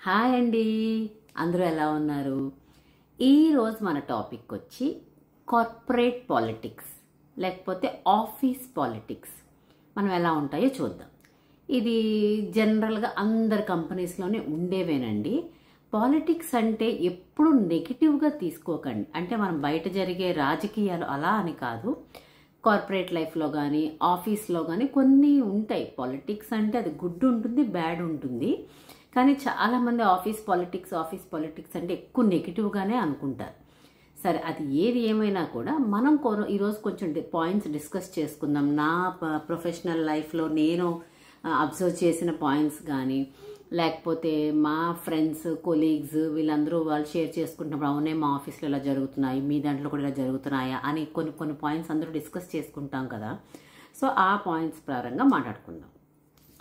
Hi అండి, అందరూ ఎలా ఉన్నారు? ఈరోజు మన టాపిక్ వచ్చి కార్పొరేట్ పాలిటిక్స్ లేకపోతే ఆఫీస్ పాలిటిక్స్ మనం ఎలా ఉంటాయో చూద్దాం. ఇది జనరల్గా అందరి కంపెనీస్లోనే ఉండేవేనండి. పాలిటిక్స్ అంటే ఎప్పుడు నెగిటివ్గా తీసుకోకండి. అంటే మనం బయట జరిగే రాజకీయాలు అలా అని కాదు. కార్పొరేట్ లైఫ్లో కానీ ఆఫీస్లో కానీ కొన్ని ఉంటాయి. పాలిటిక్స్ అంటే అది గుడ్ ఉంటుంది, బ్యాడ్ ఉంటుంది. కానీ చాలామంది ఆఫీస్ పాలిటిక్స్ అంటే ఎక్కువ నెగిటివ్గానే అనుకుంటారు. సరే, అది ఏది ఏమైనా కూడా మనం ఈరోజు కొంచెం పాయింట్స్ డిస్కస్ చేసుకుందాం. నా ప్రొఫెషనల్ లైఫ్లో నేను అబ్జర్వ్ చేసిన పాయింట్స్ కానీ, లేకపోతే మా ఫ్రెండ్స్ కొలీగ్స్ వీళ్ళందరూ వాళ్ళు షేర్ చేసుకుంటున్నప్పుడు అవునే మా ఆఫీస్లో ఇలా జరుగుతున్నాయి, మీ దాంట్లో కూడా ఇలా జరుగుతున్నాయా అని కొన్ని పాయింట్స్ అందరూ డిస్కస్ చేసుకుంటాం కదా. సో ఆ పాయింట్స్ ప్రారంగా మాట్లాడుకుందాం.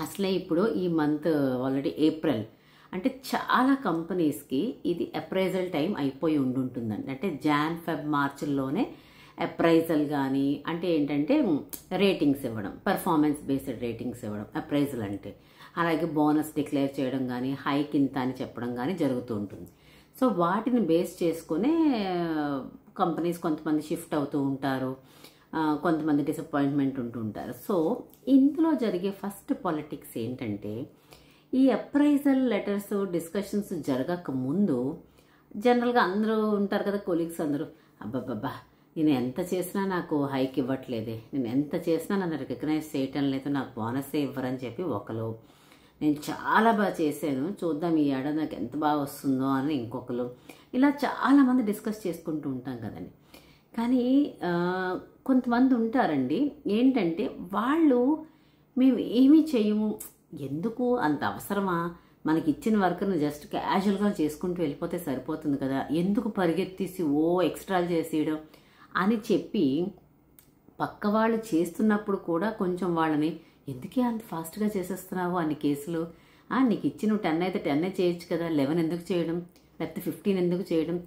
అసలే ఇప్పుడు ఈ మంత్ ఆల్రెడీ ఏప్రిల్ అంటే చాలా కంపెనీస్కి ఇది అప్రైజల్ టైం అయిపోయి ఉంటుందండి. అంటే జాన్ ఫెబ్ మార్చిల్లోనే అప్రైజల్ కానీ అంటే ఏంటంటే రేటింగ్స్ ఇవ్వడం, పెర్ఫార్మెన్స్ బేస్డ్ రేటింగ్స్ ఇవ్వడం అప్రైజల్ అంటే. అలాగే బోనస్ డిక్లేర్ చేయడం కానీ, హైక్ ఇంత అని చెప్పడం కానీ జరుగుతూ ఉంటుంది. సో వాటిని బేస్ చేసుకునే కంపెనీస్ కొంతమంది షిఫ్ట్ అవుతూ ఉంటారు, కొంతమంది డిసప్పాయింట్మెంట్ ఉంటూ ఉంటారు. సో ఇందులో జరిగే ఫస్ట్ పాలిటిక్స్ ఏంటంటే, ఈ అప్రైజల్ లెటర్స్ డిస్కషన్స్ జరగక ముందు జనరల్గా అందరూ ఉంటారు కదా, కొలీగ్స్ అందరూ, అబ్బాబ్బా నేను ఎంత చేసినా నాకు హైక్ ఇవ్వట్లేదే, నేను ఎంత చేసినా నన్ను రికగ్నైజ్ చేయటం లేదు, నాకు బోనస్సే ఇవ్వరని చెప్పి ఒకరు, నేను చాలా బాగా చేశాను చూద్దాం ఈ ఏడాది నాకు ఎంత బాగా వస్తుందో అని ఇంకొకరు, ఇలా చాలామంది డిస్కస్ చేసుకుంటూ ఉంటాం కదండి. కానీ కొంతమంది ఉంటారండి ఏంటంటే వాళ్ళు మేము ఏమీ చేయము, ఎందుకు అంత అవసరమా, మనకి ఇచ్చిన వర్క్ను జస్ట్ క్యాజువల్గా చేసుకుంటూ వెళ్ళిపోతే సరిపోతుంది కదా, ఎందుకు పరిగెత్తేసి ఎక్స్ట్రాలు చేసేయడం అని చెప్పి పక్క వాళ్ళు చేస్తున్నప్పుడు కూడా కొంచెం వాళ్ళని ఎందుకే అంత ఫాస్ట్గా చేసేస్తున్నావు అన్ని కేసులు, నీకు ఇచ్చి నువ్వు 10 అయితే 10 చేయొచ్చు కదా, 11 ఎందుకు చేయడం, లేకపోతే 15 ఎందుకు చేయడం,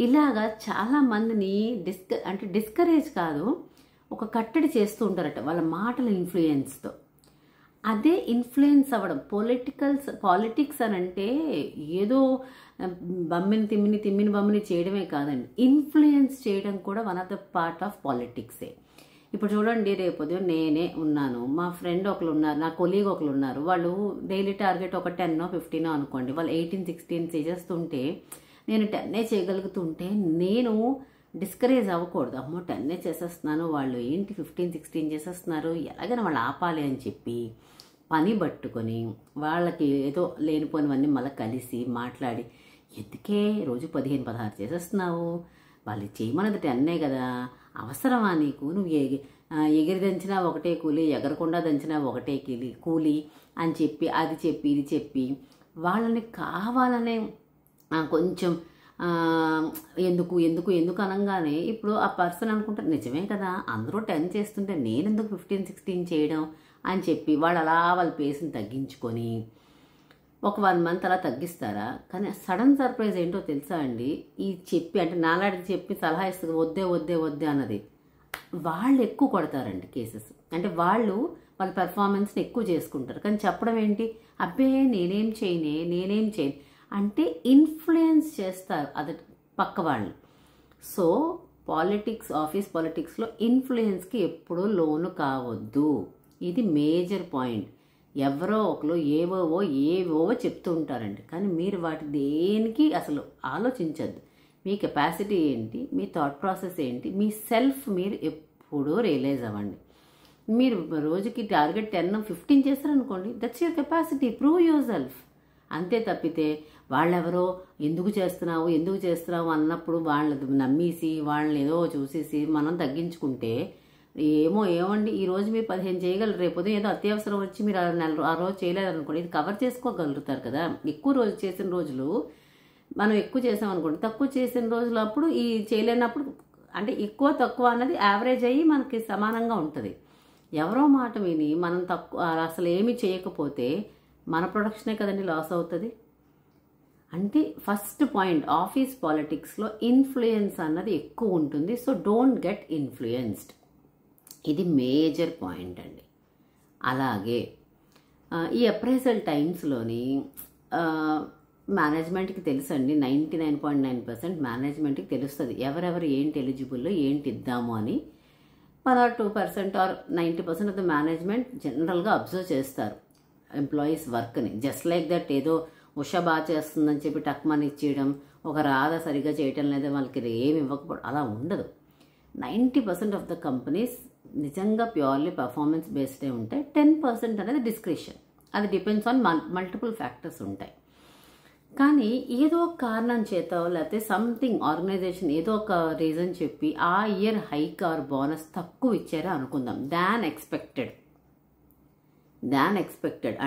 ఇలాగా చాలామందిని డిస్కరేజ్ కాదు, ఒక కట్టడి చేస్తూ ఉంటారట వాళ్ళ మాటల ఇన్ఫ్లుయెన్స్తో. అదే ఇన్ఫ్లుయెన్స్ అవ్వడం. పాలిటిక్స్ అని అంటే ఏదో తిమ్మిని బమ్మిని చేయడమే కాదండి, ఇన్ఫ్లుయెన్స్ చేయడం కూడా one of the part of పాలిటిక్సే. ఇప్పుడు చూడండి, రేపు ఉదయం నేనే ఉన్నాను, మా ఫ్రెండ్ ఒకరు ఉన్నారు, నా కొలీగ్ ఒకరు ఉన్నారు, వాళ్ళు డైలీ టార్గెట్ ఒక 10 15 అనుకోండి, వాళ్ళు 18 16 చేసేస్తుంటే నేను 10 చేయగలుగుతుంటే నేను డిస్కరేజ్ అవ్వకూడదు, అమ్మో 10 చేసేస్తున్నాను, వాళ్ళు ఏంటి 15 16 చేసేస్తున్నారు, ఎలాగైనా వాళ్ళు ఆపాలి అని చెప్పి పని పట్టుకొని వాళ్ళకి ఏదో లేనిపోనివన్నీ మళ్ళీ కలిసి మాట్లాడి, ఎందుకే రోజు 15 16 చేసేస్తున్నావు, వాళ్ళు చేయమన్నది 10 కదా, అవసరమా నీకు, నువ్వు ఎగిరి దంచినా ఒకటే కూలి, ఎగరకుండా దంచినా ఒకటే కూలి అని చెప్పి అది చెప్పి ఇది చెప్పి వాళ్ళని కావాలనే కొంచెం ఎందుకు ఎందుకు ఎందుకు అనగానే ఇప్పుడు ఆ పర్సన్ అనుకుంటారు నిజమే కదా, అందరూ 10 చేస్తుంటే నేను ఎందుకు 15 16 చేయడం అని చెప్పి వాళ్ళు అలా వాళ్ళ పేస్ని తగ్గించుకొని ఒక 1 మంత్ అలా తగ్గిస్తారా. కానీ సడన్ సర్ప్రైజ్ ఏంటో తెలుసా అండి, ఈ చెప్పి అంటే నాలాంటిది చెప్పి సలహా ఇస్తుంది వద్దే వద్దే వద్దే అన్నది వాళ్ళు ఎక్కువ కొడతారండి కేసెస్. అంటే వాళ్ళ పెర్ఫార్మెన్స్ని ఎక్కువ చేసుకుంటారు, కానీ చెప్పడం ఏంటి, అబ్బే నేనేం చేయను అంటే ఇన్ఫ్లుయెన్స్ చేస్తారు అది పక్క వాళ్ళు. సో ఆఫీస్ పాలిటిక్స్లో ఇన్ఫ్లుయెన్స్కి ఎప్పుడూ లోను కావద్దు, ఇది మేజర్ పాయింట్. ఎవరో ఒకరు ఏవో చెప్తూ ఉంటారండి, కానీ మీరు వాటి దేనికి అసలు ఆలోచించద్దు. మీ కెపాసిటీ ఏంటి, మీ థాట్ ప్రాసెస్ ఏంటి, మీ సెల్ఫ్ మీరు ఎప్పుడూ రియలైజ్ అవ్వండి. మీరు రోజుకి టార్గెట్ 10 15 చేస్తారనుకోండి, that's your capacity, prove yourself. అంతే తప్పితే వాళ్ళెవరో ఎందుకు చేస్తున్నావు అన్నప్పుడు వాళ్ళని నమ్మేసి వాళ్ళని ఏదో చూసేసి మనం తగ్గించుకుంటే ఏమండి, ఈరోజు మీరు 15 చేయగలరు, రేపు ఏదో అత్యవసరం వచ్చి మీరు ఆ రోజు చేయలేదనుకోండి, ఇది కవర్ చేసుకోగలుగుతారు కదా. ఎక్కువ రోజు చేసిన రోజులు మనం ఎక్కువ చేసామనుకోండి, తక్కువ చేసిన రోజులు అప్పుడు ఈ చేయలేనప్పుడు అంటే ఎక్కువ తక్కువ అన్నది యావరేజ్ అయ్యి మనకి సమానంగా ఉంటుంది. ఎవరో మాట విని మనం అసలు ఏమీ చేయకపోతే మన ప్రొడక్షనే కదండి లాస్ అవుతుంది. అంటే ఫస్ట్ పాయింట్, ఆఫీస్ పాలిటిక్స్లో ఇన్ఫ్లుయెన్స్ అన్నది ఎక్కువ ఉంటుంది. సో డోంట్ గెట్ ఇన్ఫ్లుయెన్స్డ్, ఇది మేజర్ పాయింట్ అండి. అలాగే ఈ అప్రైజల్ టైమ్స్లోని మేనేజ్మెంట్కి తెలుసండి, 99.9% మేనేజ్మెంట్కి తెలుస్తుంది ఎవరెవరు ఏంటి ఎలిజిబుల్, ఏంటి ఇద్దాము అని. 1 or 2% or 90% of the management జనరల్గా అబ్జర్వ్ చేస్తారు ఎంప్లాయీస్ వర్క్ని. జస్ట్ లైక్ దట్ ఏదో ఉషా బాగా చేస్తుందని చెప్పి టక్మని ఇచ్చేయడం, ఒక రాధ సరిగ్గా చేయటం లేదా వాళ్ళకి ఏమి ఇవ్వకపోవడం అలా ఉండదు. 90% ఆఫ్ ద కంపెనీస్ నిజంగా ప్యూర్లీ పర్ఫార్మెన్స్ బేస్డే ఉంటాయి. 10% అనేది డిస్క్రిషన్, అది డిపెండ్స్ ఆన్ మల్టిపుల్ ఫ్యాక్టర్స్ ఉంటాయి. కానీ ఏదో ఒక కారణం చేత లేకపోతే సంథింగ్ ఆర్గనైజేషన్ ఏదో ఒక రీజన్ చెప్పి ఆ ఇయర్ హైక్ ఆర్ బోనస్ తక్కువ ఇచ్చారా అనుకుందాం, దాన్ ఎక్స్పెక్టెడ్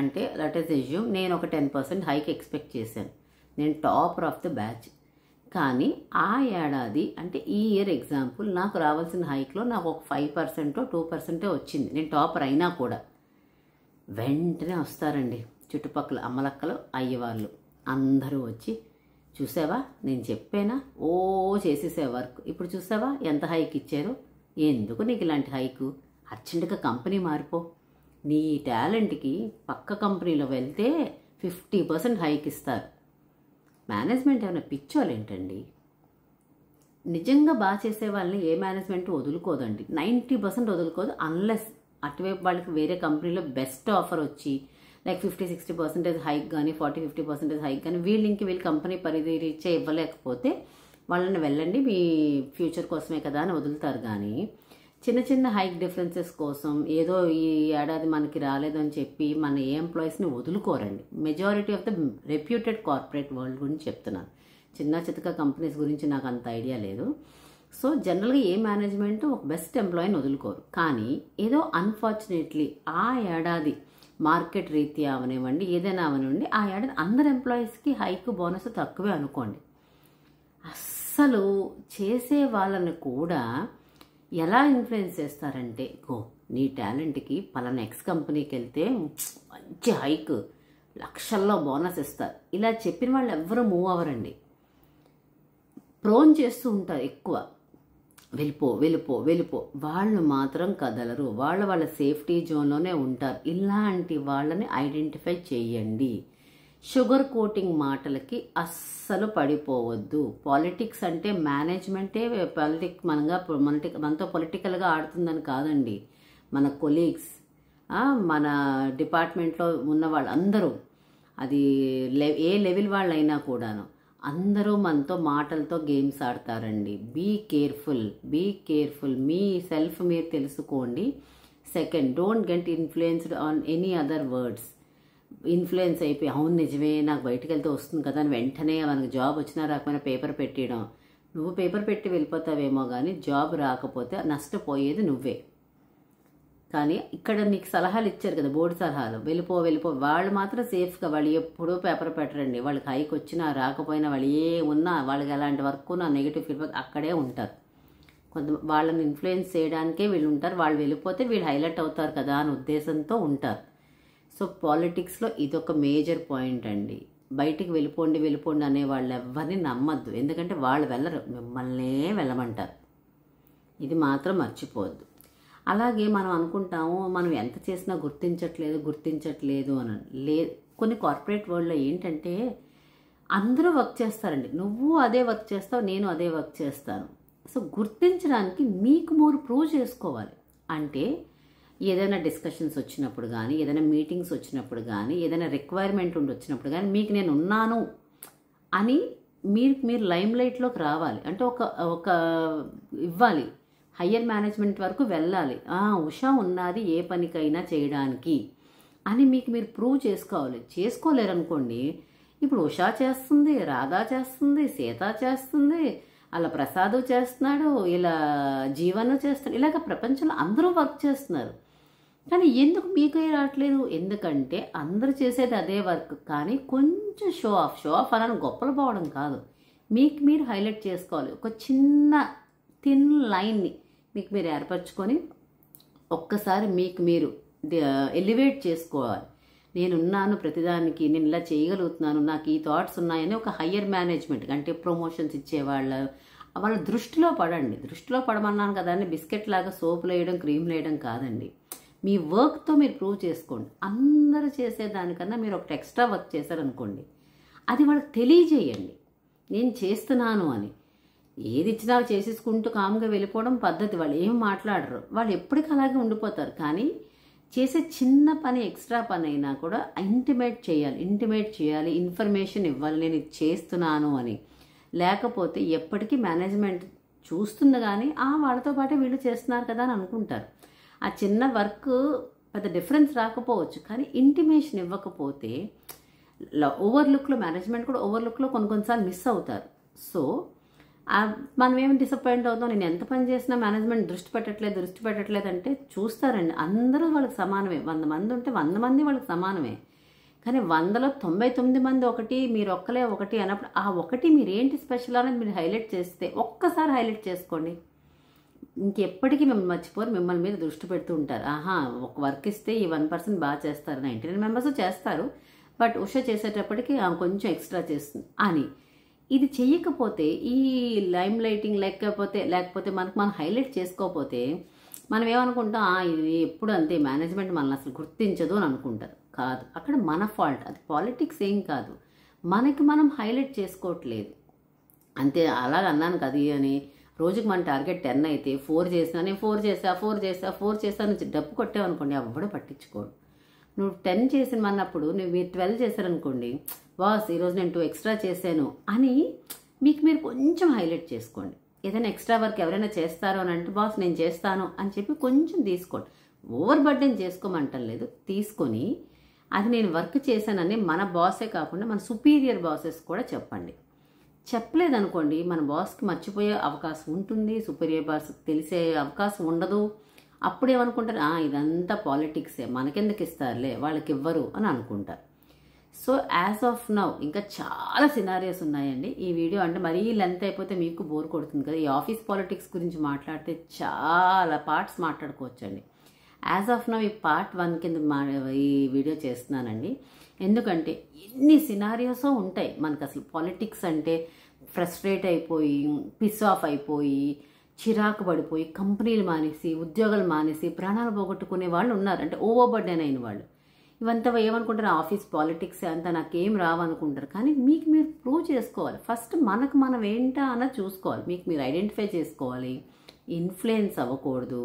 అంటే లెట్ us assume నేను ఒక 10% హైక్ ఎక్స్పెక్ట్ చేశాను, నేను టాపర్ ఆఫ్ ద బ్యాచ్. కానీ ఆ ఏడాది అంటే ఈ ఇయర్ ఎగ్జాంపుల్ నాకు రావాల్సిన హైక్లో నాకు ఒక 5% 2% వచ్చింది, నేను టాపర్ అయినా కూడా. వెంటనే వస్తారండి చుట్టుపక్కల అమ్మలక్కలు అయ్యవాళ్ళు అందరూ వచ్చి, చూసావా నేను చెప్పానా, ఓ చేసేసే వర్క్, ఇప్పుడు చూసావా ఎంత హైక్ ఇచ్చారు, ఎందుకు నీకు ఇలాంటి హైకు, అర్జెంటుగా కంపెనీ మారిపో, నీ టాలెంట్కి పక్క కంపెనీలో వెళ్తే 50% హైక్ ఇస్తారు. మేనేజ్మెంట్ ఏమైనా పిచ్చోళ్ళు ఏంటండి? నిజంగా బాగా చేసే వాళ్ళని ఏ మేనేజ్మెంట్ వదులుకోదండి, 90% వదులుకోదు. అన్లెస్ అటువైపు వాళ్ళకి వేరే కంపెనీలో బెస్ట్ ఆఫర్ వచ్చి లైక్ 50-60% హైక్ కానీ 40-50% హైక్ కానీ వీళ్ళ కంపెనీ పరిధి రీచ్ ఇవ్వలేకపోతే వాళ్ళని వెళ్ళండి మీ ఫ్యూచర్ కోసమే కదా అని వదులుతారు. కానీ చిన్న చిన్న హైక్ డిఫరెన్సెస్ కోసం ఏదో ఈ ఏడాది మనకి రాలేదని చెప్పి మన ఏ ఎంప్లాయీస్ని వదులుకోరండి. Majority of the reputed corporate world గురించి చెప్తున్నాను, చిన్న చితక కంపెనీస్ గురించి నాకు అంత ఐడియా లేదు. సో జనరల్గా ఏ మేనేజ్మెంట్ ఒక బెస్ట్ ఎంప్లాయీని వదులుకోరు. కానీ ఏదో అన్ఫార్చునేట్లీ ఆ ఏడాది మార్కెట్ రీత్యా అవనివ్వండి ఏదైనా అవనివ్వండి ఆ ఏడాది అందరు ఎంప్లాయీస్కి హైక్ బోనస్ తక్కువే అనుకోండి, అస్సలు చేసే వాళ్ళని కూడా ఎలా ఇన్ఫ్లుయెన్స్ చేస్తారంటే, నీ టాలెంట్కి పలానా ఎక్స్ కంపెనీకి వెళ్తే మంచి హైక్ లక్షల్లో బోనస్ ఇస్తారు, ఇలా చెప్పిన వాళ్ళు ఎవ్వరూ మూవ్ అవ్వరండి. ప్రోన్ చేస్తూ ఉంటారు ఎక్కువ, వెళ్ళిపో. వాళ్ళు మాత్రం కదలరు, వాళ్ళ సేఫ్టీ జోన్లోనే ఉంటారు. ఇలాంటి వాళ్ళని ఐడెంటిఫై చేయండి. షుగర్ కోటింగ్ మాటలకి అస్సలు పడిపోవద్దు. పాలిటిక్స్ అంటే మేనేజ్మెంటే మనతో పొలిటికల్గా ఆడుతుందని కాదండి. మన కొలీగ్స్, మన డిపార్ట్మెంట్లో ఉన్న వాళ్ళందరూ, అది ఏ లెవెల్ వాళ్ళైనా కూడాను అందరూ మనతో మాటలతో గేమ్స్ ఆడతారండి. బీ కేర్ఫుల్, మీ సెల్ఫ్ మీరు తెలుసుకోండి. Second, don't get influenced on any other words. Influence అయిపోయి అవును నిజమే నాకు బయటకు వెళ్తే వస్తుంది కదా అని వెంటనే మనకు జాబ్ వచ్చినా రాకపోయినా పేపర్ పెట్టడం. నువ్వు పేపర్ పెట్టి వెళ్ళిపోతావేమో కానీ జాబ్ రాకపోతే నష్టపోయేది నువ్వే. కానీ ఇక్కడ నీకు సలహాలు ఇచ్చారు కదా, బోర్డు సలహాలు, వెళ్ళిపో. వాళ్ళు మాత్రం సేఫ్గా, వాళ్ళు ఎప్పుడూ పేపర్ పెట్టరండి. వాళ్ళకి హైక్ వచ్చినా రాకపోయినా వాళ్ళు ఉన్నా వాళ్ళకి ఎలాంటి వర్క్ ఉన్నా నెగిటివ్ ఫీడ్బ్యాక్ అక్కడే ఉంటారు. వాళ్ళని ఇన్ఫ్లుయెన్స్ చేయడానికే వీళ్ళు ఉంటారు. వాళ్ళు వెళ్ళిపోతే వీళ్ళు హైలైట్ అవుతారు కదా అని ఉద్దేశంతో ఉంటారు. సో పాలిటిక్స్లో ఇదొక మేజర్ పాయింట్ అండి. బయటికి వెళ్ళిపోండి అనే వాళ్ళు ఎవరిని నమ్మద్దు, ఎందుకంటే వాళ్ళు వెళ్ళరు, మిమ్మల్నే వెళ్ళమంటారు. ఇది మాత్రం మర్చిపోవద్దు. అలాగే మనం అనుకుంటాము మనం ఎంత చేసినా గుర్తించట్లేదు అని. కొన్ని కార్పొరేట్ వరల్డ్లో ఏంటంటే అందరూ వర్క్ చేస్తారండి, నువ్వు అదే వర్క్ చేస్తావు, నేను అదే వర్క్ చేస్తాను. సో గుర్తించడానికి మీకు మీరు ప్రూవ్ చేసుకోవాలి. అంటే ఏదైనా డిస్కషన్స్ వచ్చినప్పుడు కానీ, ఏదైనా మీటింగ్స్ వచ్చినప్పుడు కానీ, ఏదైనా రిక్వైర్మెంట్ వచ్చినప్పుడు కానీ మీకు నేను ఉన్నాను అని మీరు లైమ్ లైట్లోకి రావాలి. అంటే ఒక ఇవ్వాలి, హయ్యర్ మేనేజ్మెంట్ వరకు వెళ్ళాలి. ఉషా ఉన్నది ఏ పనికైనా చేయడానికి అని మీకు మీరు ప్రూవ్ చేసుకోవాలి. చేసుకోలేరనుకోండి, ఇప్పుడు ఉషా చేస్తుంది, రాధా చేస్తుంది, సీత చేస్తుంది, అలా ప్రసాద్ చేస్తున్నాడు, ఇలా జీవను చేస్తున్నాడు, ఇలాగ ప్రపంచంలో అందరూ వర్క్ చేస్తున్నారు. కానీ ఎందుకు మీకే రావట్లేదు? ఎందుకంటే అందరూ చేసేది అదే వర్క్, కానీ కొంచెం షో ఆఫ్ అని గొప్పలు పోవడం కాదు, మీకు మీరు హైలైట్ చేసుకోవాలి. ఒక చిన్న థిన్ లైన్ని మీకు మీరు ఏర్పరచుకొని ఒక్కసారి మీకు మీరు ఎలివేట్ చేసుకోవాలి. నేనున్నాను ప్రతిదానికి, నేను ఇలా చేయగలుగుతున్నాను, నాకు ఈ థాట్స్ ఉన్నాయని ఒక హయ్యర్ మేనేజ్మెంట్ అంటే ప్రమోషన్స్ వాళ్ళ దృష్టిలో పడండి. దృష్టిలో పడమన్నాను కదా అని బిస్కెట్ లాగా సోపులు వేయడం, క్రీమ్లు వేయడం కాదండి. మీ వర్క్తో మీరు ప్రూవ్ చేసుకోండి. అందరూ చేసేదానికన్నా మీరు ఒకటి ఎక్స్ట్రా వర్క్ చేశారనుకోండి, అది వాళ్ళకి తెలియజేయండి, నేను చేస్తున్నాను అని. ఏది ఇచ్చినా చేసేసుకుంటూ కామ్గా వెళ్ళిపోవడం పద్ధతి. వాళ్ళు ఏం మాట్లాడరు, వాళ్ళు ఎప్పటికీ అలాగే ఉండిపోతారు. కానీ చేసే చిన్న పని, ఎక్స్ట్రా పని అయినా కూడా ఇంటిమేట్ చేయాలి, ఇన్ఫర్మేషన్ ఇవ్వాలి, నేను ఇది చేస్తున్నాను అని. లేకపోతే ఎప్పటికీ మేనేజ్మెంట్ చూస్తుంది కానీ వాళ్ళతో పాటే వీళ్ళు చేస్తున్నారు కదా అని అనుకుంటారు. ఆ చిన్న వర్క్ పెద్ద డిఫరెన్స్ రాకపోవచ్చు, కానీ ఇంటిమేషన్ ఇవ్వకపోతే ఓవర్లుక్లో, మేనేజ్మెంట్ కూడా ఓవర్లుక్లో కొన్నిసార్లు మిస్ అవుతారు. సో మనం ఏమి డిసప్పాయింట్ అవుతాం, నేను ఎంత పని చేసినా మేనేజ్మెంట్ దృష్టి పెట్టట్లేదు అంటే చూస్తారండి. అందరూ వాళ్ళకి సమానమే. 100 మంది ఉంటే 100 మంది వాళ్ళకి సమానమే. కానీ 100లో 99 మంది ఒకటి, మీరు ఒక్కలే ఒకటి అన్నప్పుడు ఆ ఒకటి మీరేంటి స్పెషల్ అనేది మీరు హైలైట్ చేస్తే, ఒక్కసారి హైలైట్ చేసుకోండి, ఇంకెప్పటికీ మిమ్మల్ని మర్చిపోరు, మిమ్మల్ని మీద దృష్టి పెడుతూ ఉంటారు. ఒక వర్క్ ఇస్తే ఈ 1% బాగా చేస్తారు, 99 మెంబర్స్ చేస్తారు, బట్ ఉష చేసేటప్పటికి కొంచెం ఎక్స్ట్రా చేస్తుంది అని. ఇది చెయ్యకపోతే, ఈ లైమ్ లైటింగ్ లేకపోతే మనం హైలైట్ చేసుకోకపోతే మనం ఏమనుకుంటాం, ఇది ఎప్పుడు అంతే, మేనేజ్మెంట్ మనల్ని అసలు గుర్తించదు అని అనుకుంటారు. కాదు, అక్కడ మన ఫాల్ట్. అది పాలిటిక్స్ ఏం కాదు, మనకి మనం హైలైట్ చేసుకోవట్లేదు అంతే. అలాగ అన్నాను కదా అని రోజుకి మన టార్గెట్ 10 అయితే 4 చేసినా, నేను 4 చేసా నుంచి డబ్బు కొట్టావనుకోండి, ఎవ్వడూ పట్టించుకోడు. నువ్వు 10 చేసినప్పుడు నువ్వు 12 చేశారనుకోండి, బాస్ ఈరోజు నేను 2 ఎక్స్ట్రా చేశాను అని మీకు మీరు కొంచెం హైలైట్ చేసుకోండి. ఏదైనా ఎక్స్ట్రా వర్క్ ఎవరైనా చేస్తారో అని అంటే, బాస్ నేను చేస్తాను అని చెప్పి కొంచెం తీసుకోండి. ఓవర్ బర్డెన్ చేసుకోమంటలేదు, తీసుకొని అది నేను వర్క్ చేశానని మన బాసే కాకుండా మన సుపీరియర్ బాసెస్ కూడా చెప్పండి. చెప్పలేదనుకోండి, మన బాస్కి మర్చిపోయే అవకాశం ఉంటుంది, సుపీరియర్ బాస్కి తెలిసే అవకాశం ఉండదు. అప్పుడేమనుకుంటారు, ఇదంతా పాలిటిక్సే, మనకెందుకు ఇస్తారులే, వాళ్ళకి ఇవ్వరు అని అనుకుంటారు. సో యాజ్ ఆఫ్ నౌ ఇంకా చాలా సినారియోస్ ఉన్నాయండి. ఈ వీడియో అంటే మరీ లెంత్ అయిపోతే మీకు బోర్ కొడుతుంది కదా. ఈ ఆఫీస్ పాలిటిక్స్ గురించి మాట్లాడితే చాలా పార్ట్స్ మాట్లాడుకోవచ్చండి. యాజ్ ఆఫ్ నౌ ఈ పార్ట్ 1 కింద ఈ వీడియో చేస్తున్నానండి. ఎందుకంటే ఎన్ని సినారియోస్ ఉంటాయి మనకు. అసలు పాలిటిక్స్ అంటే ఫ్రస్ట్రేట్ అయిపోయి, పిస్ ఆఫ్ అయిపోయి, చిరాకు పడిపోయి, కంపెనీలు మానేసి, ఉద్యోగాలు మానేసి, ప్రాణాలు పోగొట్టుకునే వాళ్ళు ఉన్నారు. అంటే ఓవర్ బర్డెన్ అయిన వాళ్ళు. ఇవంతా ఏమనుకుంటారు, ఆఫీస్ పాలిటిక్స్ అంతా నాకేం రావనుకుంటారు. కానీ మీకు మీరు ప్రూవ్ చేసుకోవాలి. ఫస్ట్ మనం ఏంటా అన్నది చూసుకోవాలి. మీకు మీరు ఐడెంటిఫై చేసుకోవాలి. ఇన్ఫ్లుయెన్స్ అవ్వకూడదు.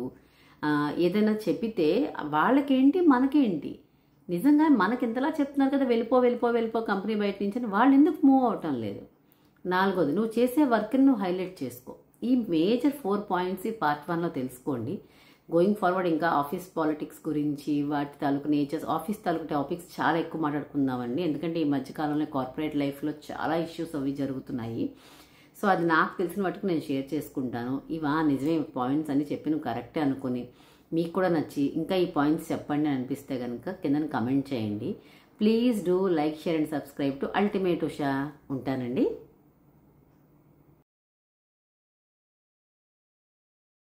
ఏదైనా చెప్పితే వాళ్ళకేంటి మనకేంటి, నిజంగా మనకి ఇంతలా చెప్తున్నారు కదా, వెళ్ళిపో కంపెనీ బయట నుంచి అని, వాళ్ళు ఎందుకు మూవ్ అవటం లేదు. 4వది, నువ్వు చేసే వర్క్ని నువ్వు హైలైట్ చేసుకో. ఈ మేజర్ 4 పాయింట్స్ ఈ పార్ట్ 1లో తెలుసుకోండి. గోయింగ్ ఫార్వర్డ్ ఇంకా ఆఫీస్ పాలిటిక్స్ గురించి, వాటి తాలూకు నేచర్స్, ఆఫీస్ తాలూకు టాపిక్స్ చాలా ఎక్కువ మాట్లాడుకుందామండి. ఎందుకంటే ఈ మధ్యకాలంలో కార్పొరేట్ లైఫ్లో చాలా ఇష్యూస్ అవి జరుగుతున్నాయి. సో అది నాకు తెలిసిన మటుకు నేను షేర్ చేసుకుంటాను. నిజమే పాయింట్స్ అన్ని చెప్పి నువ్వు కరెక్టే అనుకుని మీకు కూడా నచ్చి ఇంకా ఈ పాయింట్స్ చెప్పండి అని అనిపిస్తే కనుక కింద కమెంట్ చేయండి. Please do like, share and subscribe to ultimate Usha. ఉంటానండి.